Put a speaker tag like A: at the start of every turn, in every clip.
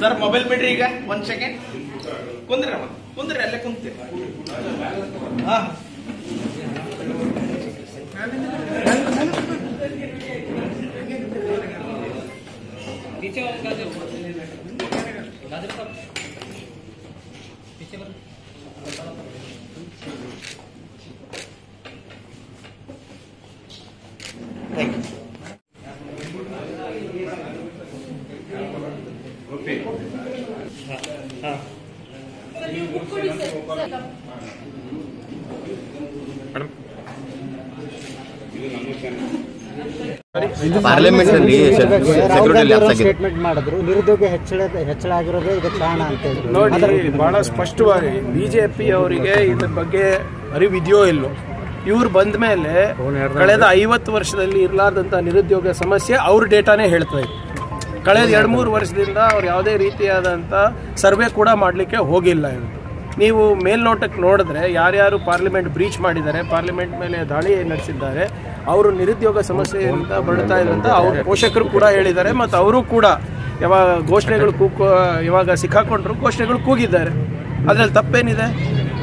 A: Sir mobile ಬಿಡ್ರಿ ಈಗ ಒಂದ್ ಸೆಕೆಂಡ್ ಕುಂದ್ರಿ ಕುಂದ್ರಿ ಅಲ್ಲೇ ಕುಂತೀರಿ
B: ಪಾರ್ಲಿಮೆಂಟ್ ಅಲ್ಲಿ ಸ್ಟೇಟ್ಮೆಂಟ್
C: ಮಾಡಿದ್ರು, ನಿರುದ್ಯೋಗ ಹೆಚ್ಚಳ ಆಗಿರೋದೇ ಇದಕ್ಕೆ ಕಾರಣ ಅಂತ ಹೇಳಿದ್ರು.
D: ನೋಡಿ, ಬಹಳ ಸ್ಪಷ್ಟವಾಗಿ ಬಿಜೆಪಿ ಅವರಿಗೆ ಇದ್ರ ಬಗ್ಗೆ ಅರಿವಿದೆಯೋ ಇಲ್ಲೋ, ಇವ್ರು ಬಂದ ಮೇಲೆ ಕಳೆದ 50 ವರ್ಷದಲ್ಲಿ ಇರಲಾರ್ದಂಥ ನಿರುದ್ಯೋಗ ಸಮಸ್ಯೆ ಅವ್ರ ಡೇಟಾನೇ ಹೇಳ್ತಾ ಇತ್ತು. ಕಳೆದ 2-3 ವರ್ಷದಿಂದ ಅವ್ರು ಯಾವುದೇ ರೀತಿಯಾದಂಥ ಸರ್ವೆ ಕೂಡ ಮಾಡಲಿಕ್ಕೆ ಹೋಗಿಲ್ಲ. ನೀವು ಮೇಲ್ನೋಟಕ್ಕೆ ನೋಡಿದ್ರೆ ಯಾರ್ಯಾರು ಪಾರ್ಲಿಮೆಂಟ್ ಬ್ರೀಚ್ ಮಾಡಿದ್ದಾರೆ, ಪಾರ್ಲಿಮೆಂಟ್ ಮೇಲೆ ದಾಳಿ ನಡೆಸಿದ್ದಾರೆ, ಅವರು ನಿರುದ್ಯೋಗ ಸಮಸ್ಯೆಯಿಂದ ಬಳಲ್ತಾ ಇದ್ದಂತ ಅವ್ರ ಪೋಷಕರು ಕೂಡ ಹೇಳಿದ್ದಾರೆ. ಮತ್ತು ಅವರು ಕೂಡ ಯಾವಾಗ ಘೋಷಣೆಗಳು ಇವಾಗ ಸಿಕ್ಕಾಕೊಂಡ್ರು ಘೋಷಣೆಗಳು ಕೂಗಿದ್ದಾರೆ. ಅದರಲ್ಲಿ ತಪ್ಪೇನಿದೆ?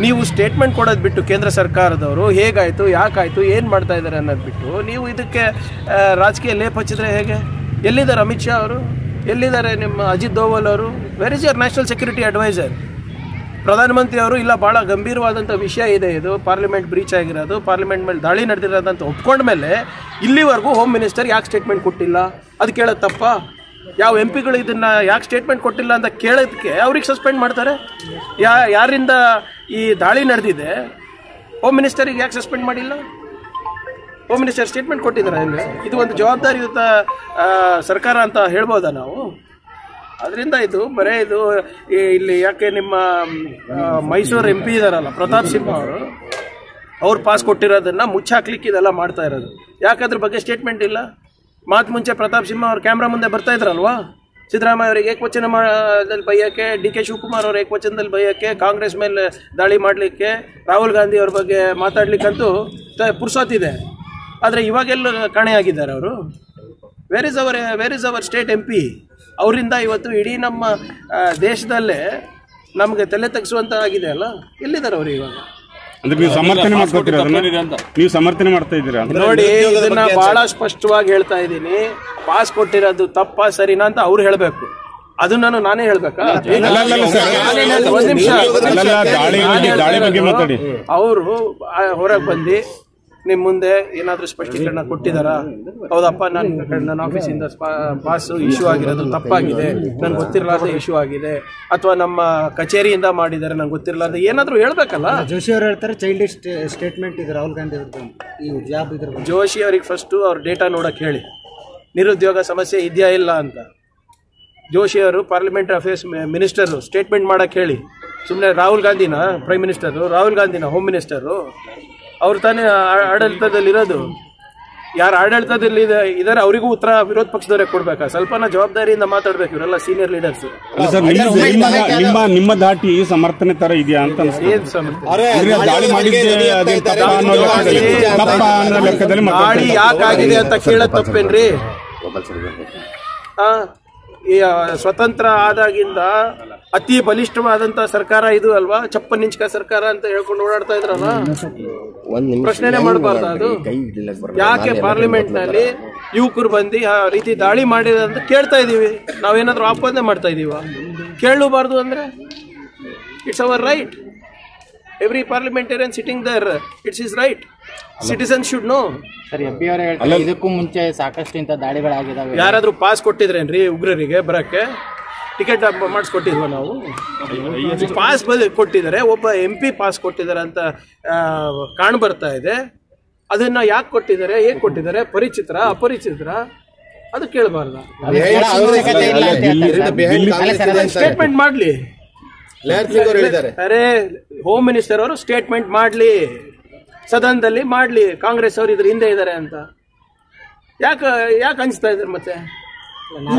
D: ನೀವು ಸ್ಟೇಟ್ಮೆಂಟ್ ಕೊಡೋದು ಬಿಟ್ಟು ಕೇಂದ್ರ ಸರ್ಕಾರದವರು ಹೇಗಾಯಿತು, ಯಾಕಾಯಿತು, ಏನು ಮಾಡ್ತಾ ಇದ್ದಾರೆ ಅನ್ನೋದು ಬಿಟ್ಟು ನೀವು ಇದಕ್ಕೆ ರಾಜಕೀಯ ಲೇಪ್ ಹಚ್ಚಿದ್ರೆ ಹೇಗೆ? ಎಲ್ಲಿದ್ದಾರೆ ಅಮಿತ್ ಶಾ ಅವರು? ಎಲ್ಲಿದ್ದಾರೆ ನಿಮ್ಮ ಅಜಿತ್ ದೋವಲ್ ಅವರು? Where is your national security adviser? ಪ್ರಧಾನಮಂತ್ರಿ ಅವರು ಇಲ್ಲ, ಭಾಳ ಗಂಭೀರವಾದಂಥ ವಿಷಯ ಇದೆ ಇದು, ಪಾರ್ಲಿಮೆಂಟ್ ಬ್ರೀಚ್ ಆಗಿರೋದು, ಪಾರ್ಲಿಮೆಂಟ್ ಮೇಲೆ ದಾಳಿ ನಡೆದಿರೋದಂತ ಒಪ್ಕೊಂಡ ಮೇಲೆ ಇಲ್ಲಿವರೆಗೂ ಹೋಮ್ ಮಿನಿಸ್ಟರ್ ಯಾಕೆ ಸ್ಟೇಟ್ಮೆಂಟ್ ಕೊಟ್ಟಿಲ್ಲ? ಅದು ಕೇಳೋದು ತಪ್ಪ? ಯಾವ ಎಂ ಪಿಗಳು ಇದನ್ನು ಯಾಕೆ ಸ್ಟೇಟ್ಮೆಂಟ್ ಕೊಟ್ಟಿಲ್ಲ ಅಂತ ಕೇಳೋದಕ್ಕೆ ಅವ್ರಿಗೆ ಸಸ್ಪೆಂಡ್ ಮಾಡ್ತಾರೆ? ಯಾರಿಂದ ಈ ದಾಳಿ ನಡೆದಿದೆ ಹೋಮ್ ಮಿನಿಸ್ಟರಿಗೆ ಯಾಕೆ ಸಸ್ಪೆಂಡ್ ಮಾಡಿಲ್ಲ? ಹೋಮ್ ಮಿನಿಸ್ಟರ್ ಸ್ಟೇಟ್ಮೆಂಟ್ ಕೊಟ್ಟಿದ್ದಾರೆ. ಇದು ಒಂದು ಜವಾಬ್ದಾರಿಯುತ ಸರ್ಕಾರ ಅಂತ ಹೇಳ್ಬೋದಾ ನಾವು? ಅದರಿಂದ ಇದು ಬರೇ ಇದು ಇಲ್ಲಿ ಯಾಕೆ ನಿಮ್ಮ ಮೈಸೂರು MP ಇದಾರಲ್ಲ ಪ್ರತಾಪ್ ಸಿಂಹ ಅವರು, ಅವ್ರು ಪಾಸ್ ಕೊಟ್ಟಿರೋದನ್ನು ಮುಚ್ಚಾಕ್ಲಿಕ್ಕೆ ಇದೆಲ್ಲ ಮಾಡ್ತಾ ಇರೋದು. ಯಾಕಂದ್ರ ಬಗ್ಗೆ ಸ್ಟೇಟ್ಮೆಂಟ್ ಇಲ್ಲ? ಮಾತು ಮುಂಚೆ ಪ್ರತಾಪ್ ಸಿಂಹ ಅವ್ರು ಕ್ಯಾಮ್ರಾ ಮುಂದೆ ಬರ್ತಾ ಇದ್ರಲ್ವಾ? ಸಿದ್ದರಾಮಯ್ಯ ಅವರಿಗೆ ಏಕವಚನದಲ್ಲಿ ಬೈಯೋಕ್ಕೆ, DK ಶಿವಕುಮಾರ್ ಅವ್ರ ಏಕವಚನದಲ್ಲಿ ಬೈಯೋಕ್ಕೆ, ಕಾಂಗ್ರೆಸ್ ಮೇಲೆ ದಾಳಿ ಮಾಡಲಿಕ್ಕೆ, ರಾಹುಲ್ ಗಾಂಧಿ ಅವ್ರ ಬಗ್ಗೆ ಮಾತಾಡ್ಲಿಕ್ಕಂತೂ ಪುರ್ಸೋತಿದೆ. ಆದರೆ ಇವಾಗೆಲ್ಲ ಕಾಣೆಯಾಗಿದ್ದಾರೆ ಅವರು. Where is our state MP? ಅವರಿಂದ ಇವತ್ತು ಇಡೀ ನಮ್ಮ ದೇಶದಲ್ಲೇ ನಮಗೆ ತಲೆ ತಗ್ಸುವಂತ ಆಗಿದೆ ಅಲ್ಲ. ಎಲ್ಲಿದ್ದಾರೆ ಅವರು ಇವಾಗ?
E: ನೀವು ಸಮರ್ಥನೆ ಮಾಡ್ತಾ ಇದ್ದೀರಾ?
D: ನೋಡಿ, ಇದನ್ನ ಬಹಳ ಸ್ಪಷ್ಟವಾಗಿ ಹೇಳ್ತಾ ಇದ್ದೀನಿ. ಪಾಸ್ ಕೊಟ್ಟಿರೋದು ತಪ್ಪ ಸರಿನಾ ಅಂತ ಅವ್ರು ಹೇಳ್ಬೇಕು. ಅದನ್ನ ನಾನೇ ಹೇಳ್ಬೇಕಾ? ಒಂದ್ ನಿಮಿಷ. ಅವರು ಹೊರಗೆ ಬಂದು ನಿಮ್ಮ ಮುಂದೆ ಏನಾದರೂ ಸ್ಪಷ್ಟೀಕರಣ ಕೊಟ್ಟಿದ್ದಾರಾ? ಹೌದಪ್ಪ, ನನ್ನ ಆಫೀಸಿಂದ ಪಾಸ್ ಇಶ್ಯೂ ಆಗಿರೋದು ತಪ್ಪಾಗಿದೆ, ನನ್ಗೆ ಗೊತ್ತಿರಲಾರ್ದ ಇಶ್ಯೂ ಆಗಿದೆ, ಅಥವಾ ನಮ್ಮ ಕಚೇರಿಯಿಂದ ಮಾಡಿದ್ದಾರೆ ನಂಗೆ ಗೊತ್ತಿರಲಾರ್ದ ಏನಾದರೂ ಹೇಳ್ಬೇಕಲ್ಲ.
C: ಜೋಶಿ ಅವರು ಹೇಳ್ತಾರೆ ಚೈಲ್ಡ್ ಸ್ಟೇಟ್ಮೆಂಟ್ ಇದೆ ರಾಹುಲ್ ಗಾಂಧಿ ಅವ್ರದ್ದು ಈ ಜಾಬ್ ಇದ್ರ.
D: ಜೋಶಿ ಅವ್ರಿಗೆ ಫಸ್ಟು ಅವ್ರ ಡೇಟಾ ನೋಡೋಕೆ ಹೇಳಿ, ನಿರುದ್ಯೋಗ ಸಮಸ್ಯೆ ಇದೆಯಾ ಇಲ್ಲ ಅಂತ. ಜೋಶಿ ಅವರು ಪಾರ್ಲಿಮೆಂಟರಿ ಅಫೇರ್ಸ್ ಮಿನಿಸ್ಟರು, ಸ್ಟೇಟ್ಮೆಂಟ್ ಮಾಡೋಕ್ಕೆ ಹೇಳಿ. ಸುಮ್ಮನೆ ರಾಹುಲ್ ಗಾಂಧಿನ ಪ್ರೈಮ್ ಮಿನಿಸ್ಟರು, ರಾಹುಲ್ ಗಾಂಧಿನ ಹೋಮ್ ಮಿನಿಸ್ಟರು, ಅವ್ರು ತಾನೇ ಆಡಳಿತದಲ್ಲಿರೋದು. ಯಾರು ಆಡಳಿತದಲ್ಲಿ ಇದ್ದಾರೆ ಅವರಿಗೂ ಉತ್ತರ ವಿರೋಧ ಪಕ್ಷದವರೇ ಕೊಡ್ಬೇಕಾ? ಸ್ವಲ್ಪನ ಜವಾಬ್ದಾರಿಯಿಂದ ಮಾತಾಡ್ಬೇಕು. ಇವರೆಲ್ಲ ಸೀನಿಯರ್ ಲೀಡರ್ಸ್.
E: ನಿಮ್ಮ ದಾಟಿ ಸಮರ್ಥನೆ ತರ ಇದೆಯಾ ಅಂತ?
D: ದಾಳಿ ಯಾಕಾಗಿದೆ ಅಂತ ಕೇಳೋದು ತಪ್ಪೇನ್ರಿ? ಸ್ವತಂತ್ರ ಆದಾಗಿಂದ ಅತಿ ಬಲಿಷ್ಠವಾದಂತ ಸರ್ಕಾರ ಇದು ಅಲ್ವಾ? ಚಪ್ಪನಿಂಚಕ ಸರ್ಕಾರ ಅಂತ ಹೇಳ್ಕೊಂಡು ಓಡಾಡ್ತಾ ಇದ್ರಲ್ಲ, ಪ್ರಶ್ನೆನೇ ಮಾಡಬಾರ್ದು. ಅದು ಯಾಕೆ ಪಾರ್ಲಿಮೆಂಟ್ ನಲ್ಲಿ ಯುವಕರು ಬಂದು ಆ ರೀತಿ ದಾಳಿ ಮಾಡಿದೆ ಅಂತ ಕೇಳ್ತಾ ಇದೀವಿ. ನಾವೇನಾದ್ರೂ ಆಪಾದನೆ ಮಾಡ್ತಾ ಇದೀವ? ಕೇಳಬಾರ್ದು ಅಂದ್ರೆ it's our right. Every parliamentarian sitting there, it's is right. Citizen should know.
C: Sir, MP ಅವರೇ ಹೇಳ್ತಾರೆ ಇದಕ್ಕೂ ಮುಂಚೆ ಸಾಕಷ್ಟು ಇಂಥ ದಾಳಿಗಳಾಗಿದ್ದಾವೆ.
D: ಯಾರಾದ್ರೂ ಪಾಸ್ ಕೊಟ್ಟಿದ್ರೇನ್ರಿ ಉಗ್ರರಿಗೆ ಬರಕ್ಕೆ? ಟಿಕೆಟ್ ಮಾಡಿಸ್ಕೊಟ್ಟಿದ್ವ ನಾವು? ಪಾಸ್ ಕೊಟ್ಟಿದ್ದಾರೆ, ಒಬ್ಬ MP ಪಾಸ್ ಕೊಟ್ಟಿದ್ದಾರೆ ಅಂತ ಕಾಣ್ ಬರ್ತಾ ಇದೆ. ಅದನ್ನ ಯಾಕೆ ಕೊಟ್ಟಿದ್ದಾರೆ, ಹೇಗೆ ಕೊಟ್ಟಿದ್ದಾರೆ, ಪರಿಚಿತರ ಅಪರಿಚಿತರ? ಅದು ಕೇಳಬಾರ್ದ? ಸ್ಟೇಟ್ಮೆಂಟ್ ಮಾಡ್ಲಿ. ಅರೆ, ಹೋಮ್ ಮಿನಿಸ್ಟರ್ ಅವರು ಸ್ಟೇಟ್ಮೆಂಟ್ ಮಾಡ್ಲಿ, ಸದನದಲ್ಲಿ ಮಾಡ್ಲಿ. ಕಾಂಗ್ರೆಸ್ ಅವರು ಇದ್ರ ಹಿಂದೆ ಇದ್ದಾರೆ ಅಂತ ಯಾಕೆ ಅನ್ಸ್ತಾ ಇದ್ದಾರೆ? ಮತ್ತೆ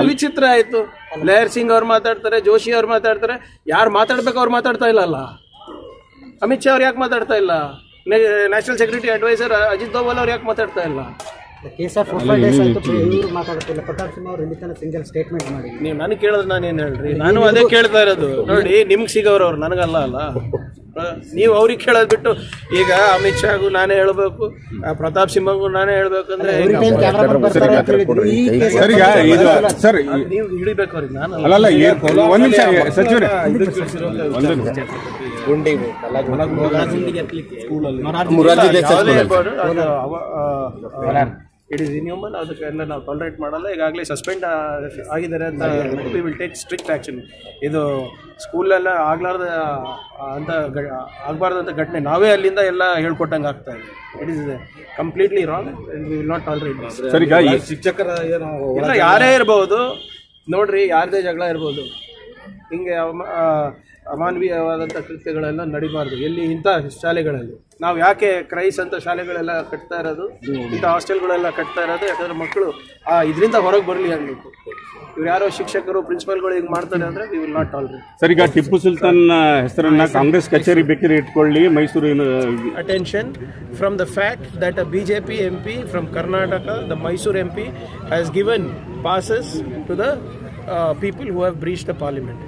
D: ವಿಚಿತ್ರ ಆಯ್ತು. ಲೇಯರ್ ಸಿಂಗ್ ಅವ್ರು ಮಾತಾಡ್ತಾರೆ, ಜೋಶಿ ಅವ್ರು ಮಾತಾಡ್ತಾರೆ. ಯಾರು ಮಾತಾಡ್ಬೇಕು ಅವ್ರು ಮಾತಾಡ್ತಾ ಇಲ್ಲಲ್ಲ. ಅಮಿತ್ ಶಾ ಅವ್ರು ಯಾಕೆ ಮಾತಾಡ್ತಾ ಇಲ್ಲ? National security adviser Ajit Doval ಅವ್ರು ಯಾಕೆ ಮಾತಾಡ್ತಾ ಇಲ್ಲ?
C: ಕೇಸ್ ಆಫ್ 4 ಡೇಸ್ ಆಯ್ತು, ಇವರು ಮಾತಾಡ್ತಿಲ್ಲ. ಪ್ರತಾಪ್ ಸಿಂಹ ಅವರು ಇಲ್ಲಿ ತನಕ ಸಿಂಗಲ್ ಸ್ಟೇಟ್ಮೆಂಟ್ ಮಾಡಿ.
D: ನೀವು ನನಗೆ ಕೇಳಿದ್ರೆ ನಾನೇನು ಹೇಳ್ರಿ? ನಾನು ಅದೇ ಕೇಳ್ತಾ ಇರೋದು. ನೋಡಿ, ನಿಮ್ಗೆ ಸಿಗೋರು ನನಗಲ್ಲ ಅಲ್ಲ. ನೀವು ಅವ್ರಿಗೆ ಕೇಳೋದು ಬಿಟ್ಟು ಈಗ ಅಮಿತ್ ಶಾಗೂ ನಾನೇ ಹೇಳ್ಬೇಕು, ಪ್ರತಾಪ್ ಸಿಂಹಗೂ ನಾನೇ ಹೇಳ್ಬೇಕಂದ್ರೆ
E: ನೀವು
D: ಹಿಡಿಬೇಕು ಅವ್ರಿಗೆ. ನಾನು
E: ಒಂದ್ ನಿಮಿಷ ಸಚಿವರೇ,
D: ಇಟ್ ಈಸ್ ಇನ್ಹ್ಯೂಮನ್. ಅದಕ್ಕೆಲ್ಲ ನಾವು ಟಾಲರೇಟ್ ಮಾಡಲ್ಲ. ಈಗಾಗಲೇ ಸಸ್ಪೆಂಡ್ ಆಗಿದ್ದಾರೆ ಅಂತ we will take strict action. ಇದು ಸ್ಕೂಲೆಲ್ಲ ಆಗಬಾರ್ದಂಥ ಘಟನೆ ನಾವೇ ಅಲ್ಲಿಂದ ಎಲ್ಲ ಹೇಳ್ಕೊಟ್ಟಂಗೆ ಆಗ್ತಾ ಇದೆ. It is completely wrong and we will not tolerate.
C: ಶಿಕ್ಷಕರ
D: ಇಲ್ಲ, ಯಾರೇ ಇರ್ಬೋದು ನೋಡ್ರಿ, ಯಾರದೇ ಜಗಳ ಇರ್ಬೋದು, ಹಿಂಗೆ ಅಮಾನವೀಯವಾದಂಥ ಕೃತ್ಯಗಳೆಲ್ಲ ನಡಿಬಾರ್ದು ಎಲ್ಲಿ ಇಂಥ ಶಾಲೆಗಳಲ್ಲಿ. ನಾವು ಯಾಕೆ ಕ್ರೈಸ್ ಅಂತ ಶಾಲೆಗಳೆಲ್ಲ ಕಟ್ತಾ ಇರೋದು, ಇಂಥ ಹಾಸ್ಟೆಲ್ಗಳೆಲ್ಲ ಕಟ್ತಾ ಇರೋದು, ಯಾಕಂದರೆ ಮಕ್ಕಳು ಇದರಿಂದ ಹೊರಗೆ ಬರಲಿ ಅನ್ನಬೇಕು. ಇವ್ರು ಯಾರೋ ಶಿಕ್ಷಕರು ಪ್ರಿನ್ಸಿಪಲ್ಗಳು ಈಗ ಮಾಡ್ತಾರೆ ಅಂದರೆ we will not tolerate.
E: Sir, ಈಗ ಟಿಪ್ಪು ಸುಲ್ತಾನ್ ಹೆಸರನ್ನ ಕಾಂಗ್ರೆಸ್ ಕಚೇರಿ ಬೇಕಿದ್ರೆ ಇಟ್ಕೊಳ್ಳಿ, ಮೈಸೂರಿನ
D: attention from the fact that a BJP MP from Karnataka, the Mysore MP, has given passes to the people who have breached the parliament.